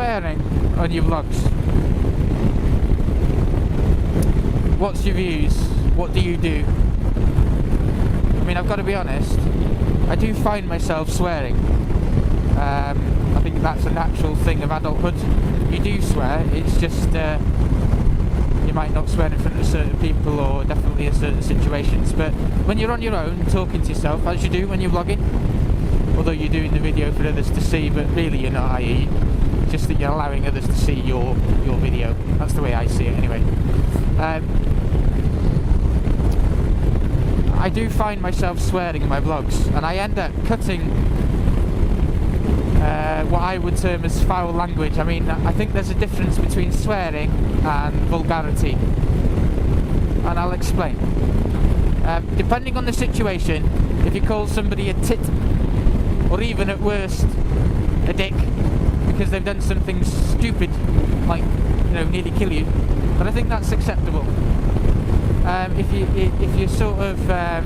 swearing on your vlogs? What's your views? What do you do? I mean, I've got to be honest, I do find myself swearing. I think that's a natural thing of adulthood. You do swear, it's just you might not swear in front of certain people or definitely in certain situations, but when you're on your own talking to yourself, as you do when you're vlogging, although you're doing the video for others to see, but really you're not, i.e. just that you're allowing others to see your video. That's the way I see it anyway. I do find myself swearing in my vlogs, and I end up cutting what I would term as foul language. I mean, I think there's a difference between swearing and vulgarity, and I'll explain. Depending on the situation, if you call somebody a tit, or even at worst a dick, because they've done something stupid, like, you know, nearly kill you, then I think that's acceptable. If you sort of I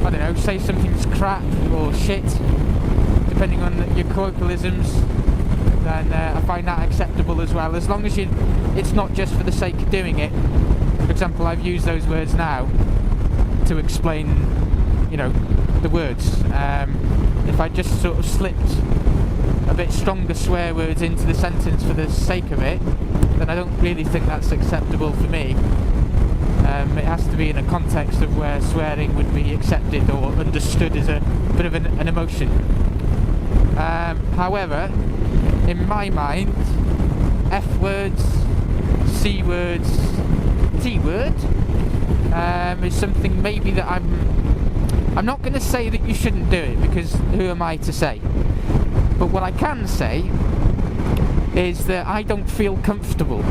don't know, say something's crap or shit, depending on your colloquialisms, then I find that acceptable as well, as long as it's not just for the sake of doing it. For example, I've used those words now to explain, you know, the words. If I just sort of slipped a bit stronger swear words into the sentence for the sake of it, then I don't really think that's acceptable for me. It has to be in a context of where swearing would be accepted or understood as a bit of an emotion. However, in my mind, F words, C words, T word is something maybe that I'm not going to say that you shouldn't do it, because who am I to say? But what I can say is that I don't feel comfortable.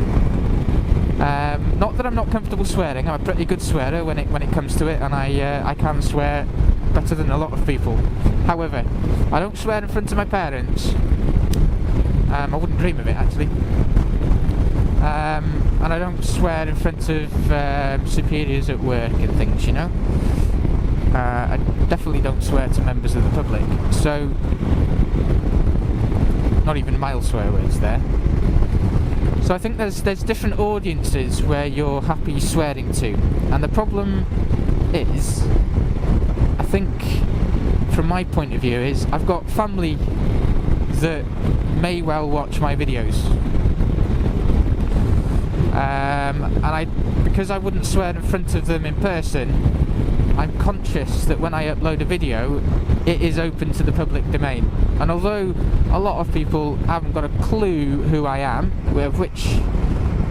Not that I'm not comfortable swearing. I'm a pretty good swearer when it comes to it, and I can swear better than a lot of people. However, I don't swear in front of my parents. I wouldn't dream of it, actually. And I don't swear in front of superiors at work and things, you know. I definitely don't swear to members of the public. So, not even mild swear words there. So I think there's different audiences where you're happy swearing to, and the problem is, I think, from my point of view, is I've got family that may well watch my videos, and because I wouldn't swear in front of them in person, I'm conscious that when I upload a video, it is open to the public domain. And although a lot of people haven't got a clue who I am, with which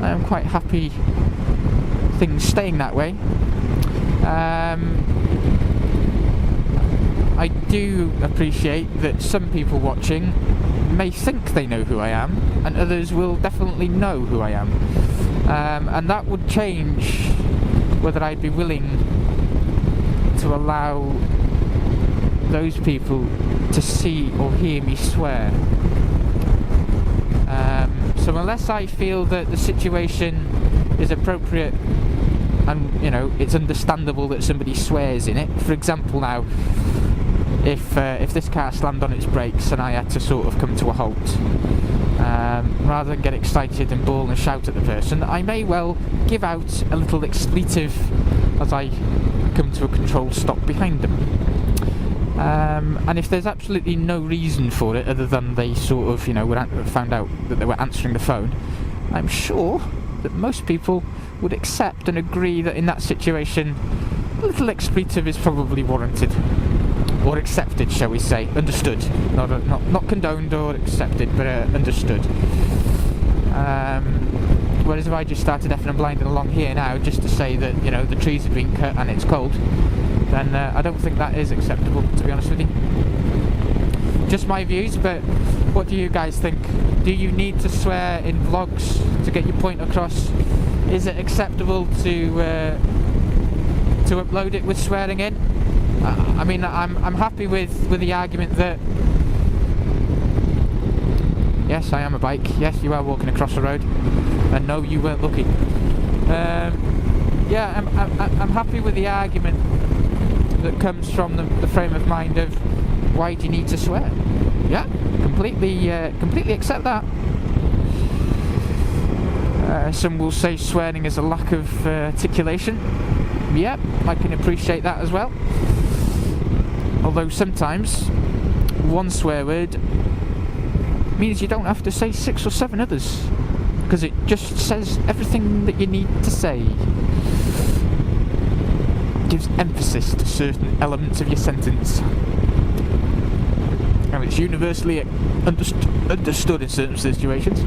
I am quite happy things staying that way, I do appreciate that some people watching may think they know who I am, and others will definitely know who I am. And that would change whether I'd be willing to allow those people to see or hear me swear. So unless I feel that the situation is appropriate and, you know, it's understandable that somebody swears in it. For example, now, if this car slammed on its brakes and I had to sort of come to a halt, rather than get excited and bawl and shout at the person, I may well give out a little expletive as I come to a controlled stop behind them. And if there's absolutely no reason for it other than they sort of, you know, found out that they were answering the phone, I'm sure that most people would accept and agree that in that situation a little expletive is probably warranted, or accepted, shall we say, understood, not condoned or accepted, but understood. Whereas if I just started effing and blinding along here now just to say that, you know, the trees have been cut and it's cold, then I don't think that is acceptable, to be honest with you. Just my views, but what do you guys think? Do you need to swear in vlogs to get your point across? Is it acceptable to upload it with swearing in? I mean, I'm happy with the argument that yes, I am a bike. Yes, you are walking across the road, and no, you weren't looking. Yeah, I'm happy with the argument that comes from the frame of mind of why do you need to swear? Yeah, completely accept that. Some will say swearing is a lack of articulation. Yeah, I can appreciate that as well. Although sometimes one swear word means you don't have to say 6 or 7 others, because it just says everything that you need to say. Gives emphasis to certain elements of your sentence. And it's universally understood in certain situations.